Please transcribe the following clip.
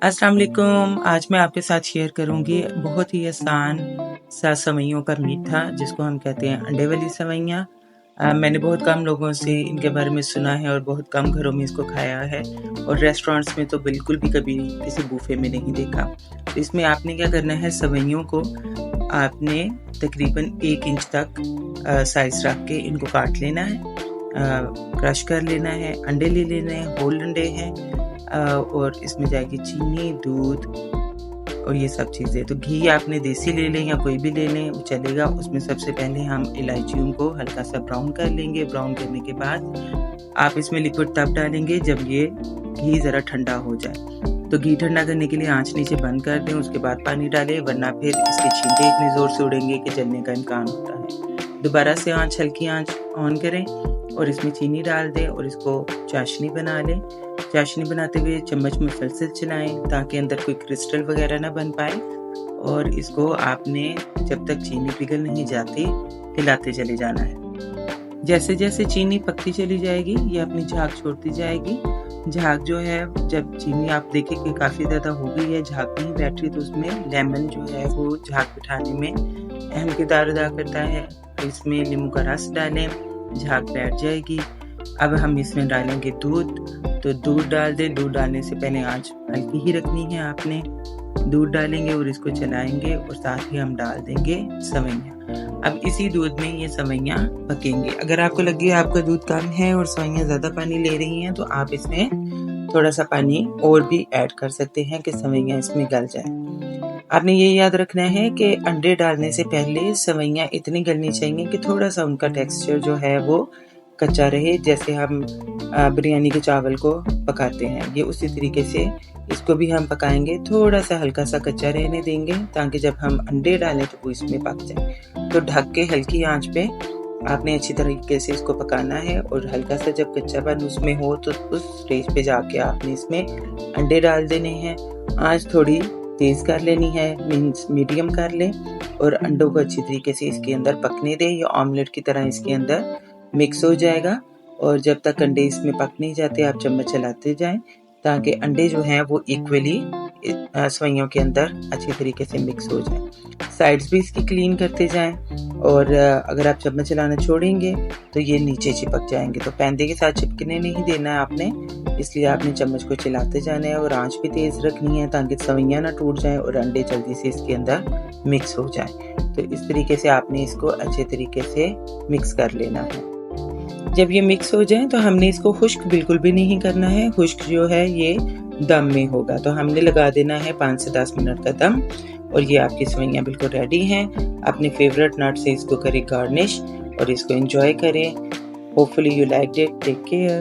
अस्सलाम वालेकुम। आज मैं आपके साथ शेयर करूंगी बहुत ही आसान सा सेवइयों का मीठा जिसको हम कहते हैं अंडे वाली सेवइयाँ। मैंने बहुत कम लोगों से इनके बारे में सुना है और बहुत कम घरों में इसको खाया है और रेस्टोरेंट्स में तो बिल्कुल भी कभी किसी बूफे में नहीं देखा। तो इसमें आपने क्या करना है, सेवइयों को आपने तकरीबन 1 इंच तक साइज रख के इनको काट लेना है, क्रश कर लेना है। अंडे ले लेने हैं, होल अंडे हैं और इसमें जाएगी चीनी, दूध और ये सब चीज़ें। तो घी आपने देसी ले लें या कोई भी ले लें, चलेगा। उसमें सबसे पहले हम इलायचियों को हल्का सा ब्राउन कर लेंगे। ब्राउन करने के बाद आप इसमें लिक्विड तब डालेंगे जब ये घी ज़रा ठंडा हो जाए। तो घी ठंडा करने के लिए आंच नीचे बंद कर दें, उसके बाद पानी डालें, वरना फिर इसके छींटे इतनी ज़ोर से उड़ेंगे कि जलने का इम्कान होता है। दोबारा से हल्की आंच ऑन करें और इसमें चीनी डाल दें और इसको चाशनी बना लें। चाशनी बनाते हुए चम्मच मुसलसल चलाएं ताकि अंदर कोई क्रिस्टल वगैरह ना बन पाए, और इसको आपने जब तक चीनी पिघल नहीं जाती हिलाते चले जाना है। जैसे जैसे चीनी पकती चली जाएगी ये अपनी झाग छोड़ती जाएगी। झाग जो है, जब चीनी आप देखें कि काफ़ी ज़्यादा हो गई है, झाग नहीं बैठ रही, तो उसमें लेमन जो है वो झाग बिठाने में अहम किरदार अदा करता है। तो इसमें नींबू का रस डालें, झाग बैठ जाएगी। अब हम इसमें डालेंगे दूध। तो दूध डाल दें। दूध डालने से पहले आंच हल्की ही रखनी है आपने। दूध डालेंगे और इसको चलाएंगे और साथ ही हम डाल देंगे सेवइयाँ। अब इसी दूध में ये सेवइयाँ पकेंगे। अगर आपको लगे आपका दूध कम है और सेवइयाँ ज़्यादा पानी ले रही हैं तो आप इसमें थोड़ा सा पानी और भी ऐड कर सकते हैं कि सेवइयाँ इसमें गल जाए। आपने ये याद रखना है कि अंडे डालने से पहले सेवइयाँ इतनी गलनी चाहिए कि थोड़ा सा उनका टेक्सचर जो है वो कच्चा रहे, जैसे हम बिरयानी के चावल को पकाते हैं, ये उसी तरीके से इसको भी हम पकाएंगे। थोड़ा सा हल्का सा कच्चा रहने देंगे ताकि जब हम अंडे डालें तो वो इसमें पक जाए। तो ढक के हल्की आंच पे आपने अच्छी तरीके से इसको पकाना है और हल्का सा जब कच्चापन उसमें हो तो उस स्टेज पे जाके आपने इसमें अंडे डाल देने हैं। आंच थोड़ी तेज़ कर लेनी है, मीन्स मीडियम कर लें, और अंडों को अच्छी तरीके से इसके अंदर पकने दें। ये ऑमलेट की तरह इसके अंदर मिक्स हो जाएगा और जब तक अंडे इसमें पक नहीं जाते आप चम्मच चलाते जाएं ताकि अंडे जो हैं वो इक्वली सेवइयों के अंदर अच्छी तरीके से मिक्स हो जाए। साइड्स भी इसकी क्लीन करते जाएं, और अगर आप चम्मच चलाना छोड़ेंगे तो ये नीचे चिपक जाएंगे। तो पैंदे के साथ चिपकने नहीं देना है आपने, इसलिए आपने चम्मच को चलाते जाना है और आंच भी तेज़ रखनी है ताकि सेवइयाँ ना टूट जाएं और अंडे जल्दी से इसके अंदर मिक्स हो जाएं। तो इस तरीके से आपने इसको अच्छे तरीके से मिक्स कर लेना है। जब ये मिक्स हो जाए तो हमने इसको खुश्क बिल्कुल भी नहीं करना है। खुश्क जो है ये दम में होगा, तो हमने लगा देना है 5 से 10 मिनट का दम, और ये आपकी सेवइयाँ बिल्कुल रेडी हैं। अपने फेवरेट नट से इसको करें गार्निश और इसको एंजॉय करें। Hopefully you liked it. Take care.